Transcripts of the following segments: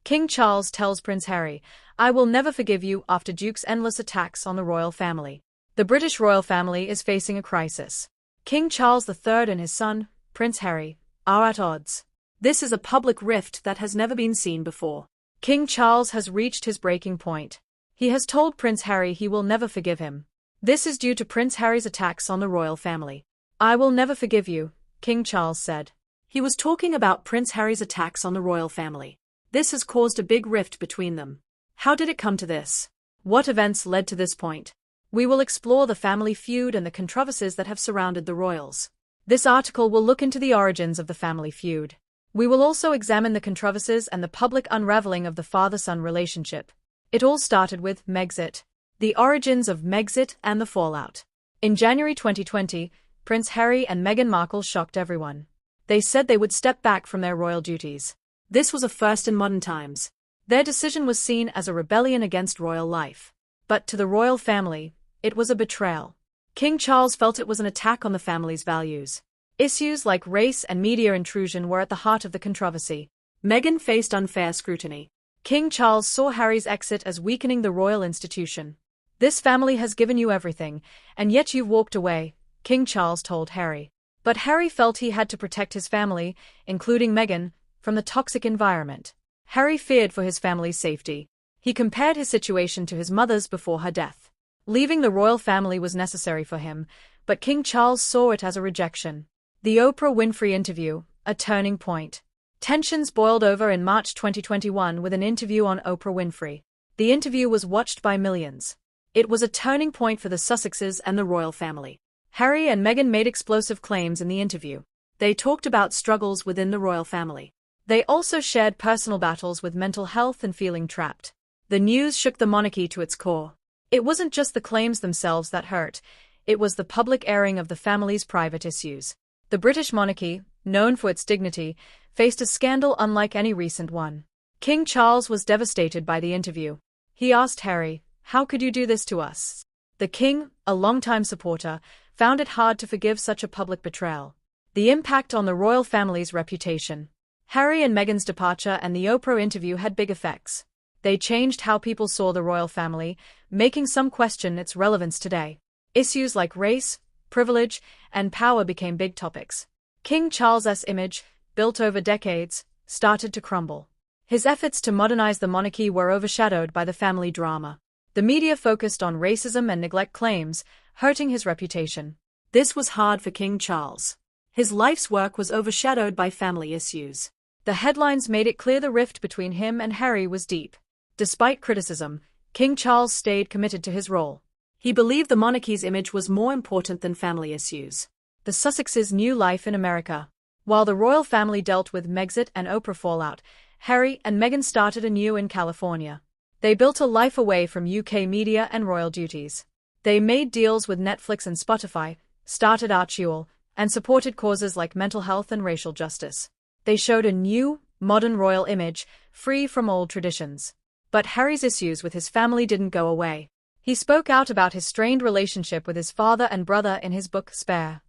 King Charles tells Prince Harry, "I will never forgive you," after Duke's endless attacks on the royal family. The British royal family is facing a crisis. King Charles III and his son, Prince Harry, are at odds. This is a public rift that has never been seen before. King Charles has reached his breaking point. He has told Prince Harry he will never forgive him. This is due to Prince Harry's attacks on the royal family. "I will never forgive you," King Charles said. He was talking about Prince Harry's attacks on the royal family. This has caused a big rift between them. How did it come to this? What events led to this point? We will explore the family feud and the controversies that have surrounded the royals. This article will look into the origins of the family feud. We will also examine the controversies and the public unraveling of the father-son relationship. It all started with Megxit. The origins of Megxit and the fallout. In January 2020, Prince Harry and Meghan Markle shocked everyone. They said they would step back from their royal duties. This was a first in modern times. Their decision was seen as a rebellion against royal life. But to the royal family, it was a betrayal. King Charles felt it was an attack on the family's values. Issues like race and media intrusion were at the heart of the controversy. Meghan faced unfair scrutiny. King Charles saw Harry's exit as weakening the royal institution. "This family has given you everything, and yet you've walked away," King Charles told Harry. But Harry felt he had to protect his family, including Meghan, from the toxic environment. Harry feared for his family's safety. He compared his situation to his mother's before her death. Leaving the royal family was necessary for him, but King Charles saw it as a rejection. The Oprah Winfrey interview, a turning point. Tensions boiled over in March 2021 with an interview on Oprah Winfrey. The interview was watched by millions. It was a turning point for the Sussexes and the royal family. Harry and Meghan made explosive claims in the interview. They talked about struggles within the royal family. They also shared personal battles with mental health and feeling trapped. The news shook the monarchy to its core. It wasn't just the claims themselves that hurt, it was the public airing of the family's private issues. The British monarchy, known for its dignity, faced a scandal unlike any recent one. King Charles was devastated by the interview. He asked Harry, "How could you do this to us?" The king, a longtime supporter, found it hard to forgive such a public betrayal. The impact on the royal family's reputation. Harry and Meghan's departure and the Oprah interview had big effects. They changed how people saw the royal family, making some question its relevance today. Issues like race, privilege, and power became big topics. King Charles's image, built over decades, started to crumble. His efforts to modernize the monarchy were overshadowed by the family drama. The media focused on racism and neglect claims, hurting his reputation. This was hard for King Charles. His life's work was overshadowed by family issues. The headlines made it clear the rift between him and Harry was deep. Despite criticism, King Charles stayed committed to his role. He believed the monarchy's image was more important than family issues. The Sussexes' new life in America. While the royal family dealt with Megxit and Oprah fallout, Harry and Meghan started anew in California. They built a life away from UK media and royal duties. They made deals with Netflix and Spotify, started Archie, and supported causes like mental health and racial justice. They showed a new, modern royal image, free from old traditions. But Harry's issues with his family didn't go away. He spoke out about his strained relationship with his father and brother in his book Spare.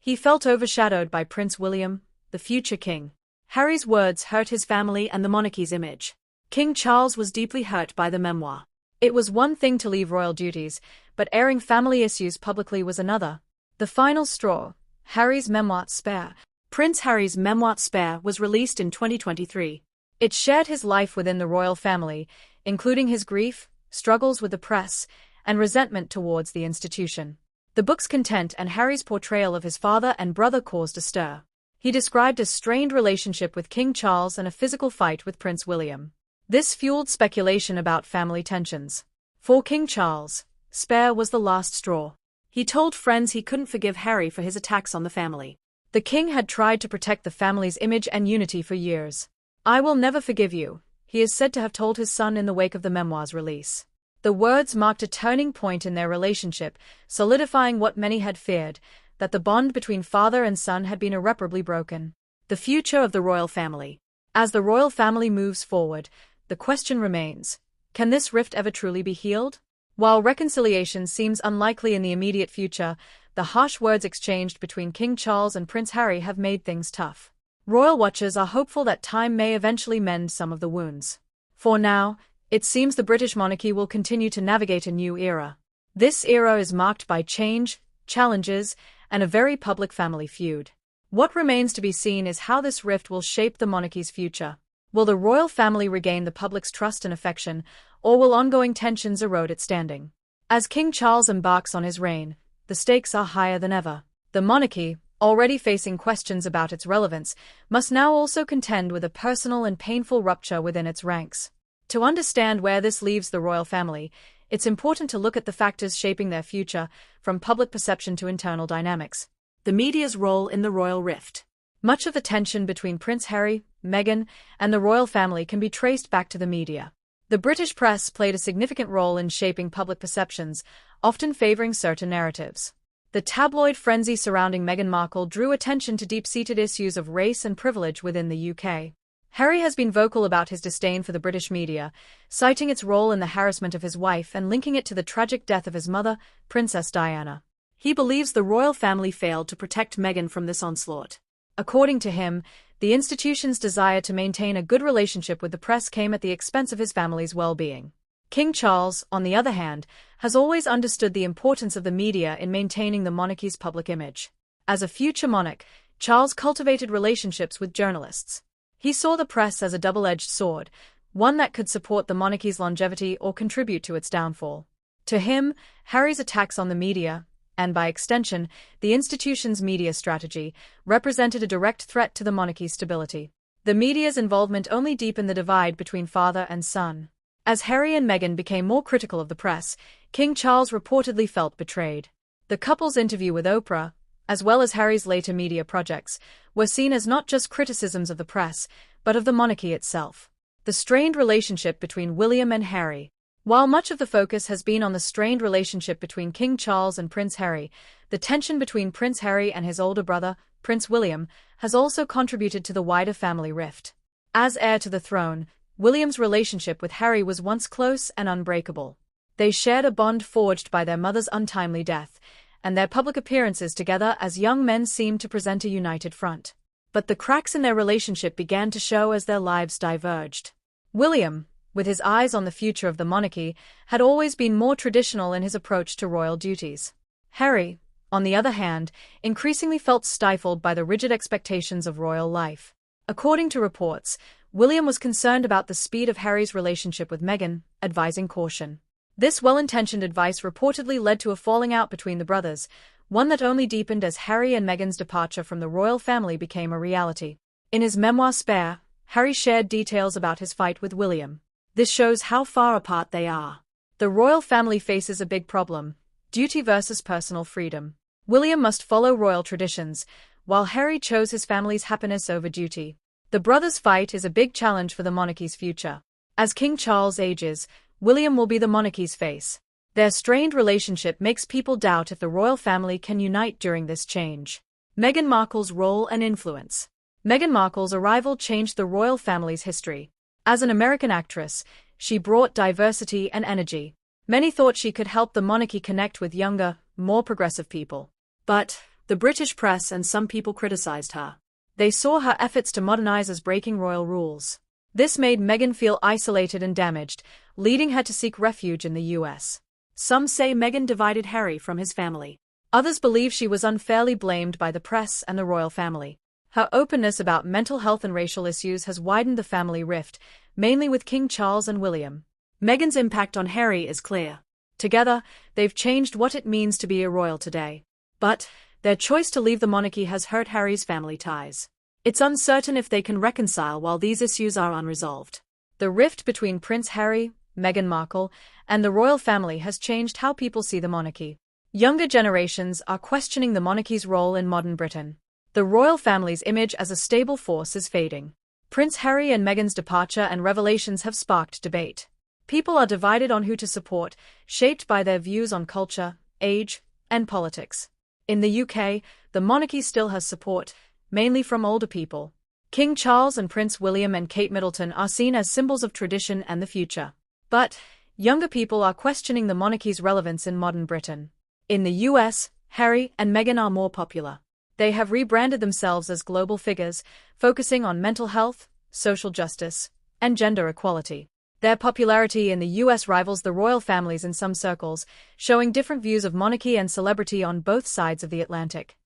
He felt overshadowed by Prince William, the future king. Harry's words hurt his family and the monarchy's image. King Charles was deeply hurt by the memoir. It was one thing to leave royal duties, but airing family issues publicly was another. The final straw, Harry's memoir Spare. Prince Harry's memoir Spare was released in 2023. It shared his life within the royal family, including his grief, struggles with the press, and resentment towards the institution. The book's content and Harry's portrayal of his father and brother caused a stir. He described a strained relationship with King Charles and a physical fight with Prince William. This fueled speculation about family tensions. For King Charles, Spare was the last straw. He told friends he couldn't forgive Harry for his attacks on the family. The king had tried to protect the family's image and unity for years. "I will never forgive you," he is said to have told his son in the wake of the memoir's release. The words marked a turning point in their relationship, solidifying what many had feared, that the bond between father and son had been irreparably broken. The future of the royal family. As the royal family moves forward, the question remains, can this rift ever truly be healed? While reconciliation seems unlikely in the immediate future, the harsh words exchanged between King Charles and Prince Harry have made things tough. Royal watchers are hopeful that time may eventually mend some of the wounds. For now, it seems the British monarchy will continue to navigate a new era. This era is marked by change, challenges, and a very public family feud. What remains to be seen is how this rift will shape the monarchy's future. Will the royal family regain the public's trust and affection, or will ongoing tensions erode its standing? As King Charles embarks on his reign, the stakes are higher than ever. The monarchy, already facing questions about its relevance, must now also contend with a personal and painful rupture within its ranks. To understand where this leaves the royal family, it's important to look at the factors shaping their future, from public perception to internal dynamics. The media's role in the royal rift. Much of the tension between Prince Harry, Meghan, and the royal family can be traced back to the media. The British press played a significant role in shaping public perceptions, often favoring certain narratives. The tabloid frenzy surrounding Meghan Markle drew attention to deep-seated issues of race and privilege within the UK. Harry has been vocal about his disdain for the British media, citing its role in the harassment of his wife and linking it to the tragic death of his mother, Princess Diana. He believes the royal family failed to protect Meghan from this onslaught. According to him, the institution's desire to maintain a good relationship with the press came at the expense of his family's well-being. King Charles, on the other hand, has always understood the importance of the media in maintaining the monarchy's public image. As a future monarch, Charles cultivated relationships with journalists. He saw the press as a double-edged sword, one that could support the monarchy's longevity or contribute to its downfall. To him, Harry's attacks on the media, and by extension, the institution's media strategy, represented a direct threat to the monarchy's stability. The media's involvement only deepened the divide between father and son. As Harry and Meghan became more critical of the press, King Charles reportedly felt betrayed. The couple's interview with Oprah, as well as Harry's later media projects, were seen as not just criticisms of the press, but of the monarchy itself. The strained relationship between William and Harry. While much of the focus has been on the strained relationship between King Charles and Prince Harry, the tension between Prince Harry and his older brother, Prince William, has also contributed to the wider family rift. As heir to the throne, William's relationship with Harry was once close and unbreakable. They shared a bond forged by their mother's untimely death, and their public appearances together as young men seemed to present a united front. But the cracks in their relationship began to show as their lives diverged. William, with his eyes on the future of the monarchy, had always been more traditional in his approach to royal duties. Harry, on the other hand, increasingly felt stifled by the rigid expectations of royal life. According to reports, William was concerned about the speed of Harry's relationship with Meghan, advising caution. This well-intentioned advice reportedly led to a falling out between the brothers, one that only deepened as Harry and Meghan's departure from the royal family became a reality. In his memoir Spare, Harry shared details about his fight with William. This shows how far apart they are. The royal family faces a big problem: duty versus personal freedom. William must follow royal traditions, while Harry chose his family's happiness over duty. The brothers' fight is a big challenge for the monarchy's future. As King Charles ages, William will be the monarchy's face. Their strained relationship makes people doubt if the royal family can unite during this change. Meghan Markle's role and influence. Meghan Markle's arrival changed the royal family's history. As an American actress, she brought diversity and energy. Many thought she could help the monarchy connect with younger, more progressive people. But the British press and some people criticized her. They saw her efforts to modernize as breaking royal rules. This made Meghan feel isolated and damaged, leading her to seek refuge in the US. Some say Meghan divided Harry from his family. Others believe she was unfairly blamed by the press and the royal family. Her openness about mental health and racial issues has widened the family rift, mainly with King Charles and William. Meghan's impact on Harry is clear. Together, they've changed what it means to be a royal today. But their choice to leave the monarchy has hurt Harry's family ties. It's uncertain if they can reconcile while these issues are unresolved. The rift between Prince Harry, Meghan Markle, and the royal family has changed how people see the monarchy. Younger generations are questioning the monarchy's role in modern Britain. The royal family's image as a stable force is fading. Prince Harry and Meghan's departure and revelations have sparked debate. People are divided on who to support, shaped by their views on culture, age, and politics. In the UK, the monarchy still has support, mainly from older people. King Charles and Prince William and Kate Middleton are seen as symbols of tradition and the future. But younger people are questioning the monarchy's relevance in modern Britain. In the US, Harry and Meghan are more popular. They have rebranded themselves as global figures, focusing on mental health, social justice, and gender equality. Their popularity in the US rivals the royal families in some circles, showing different views of monarchy and celebrity on both sides of the Atlantic.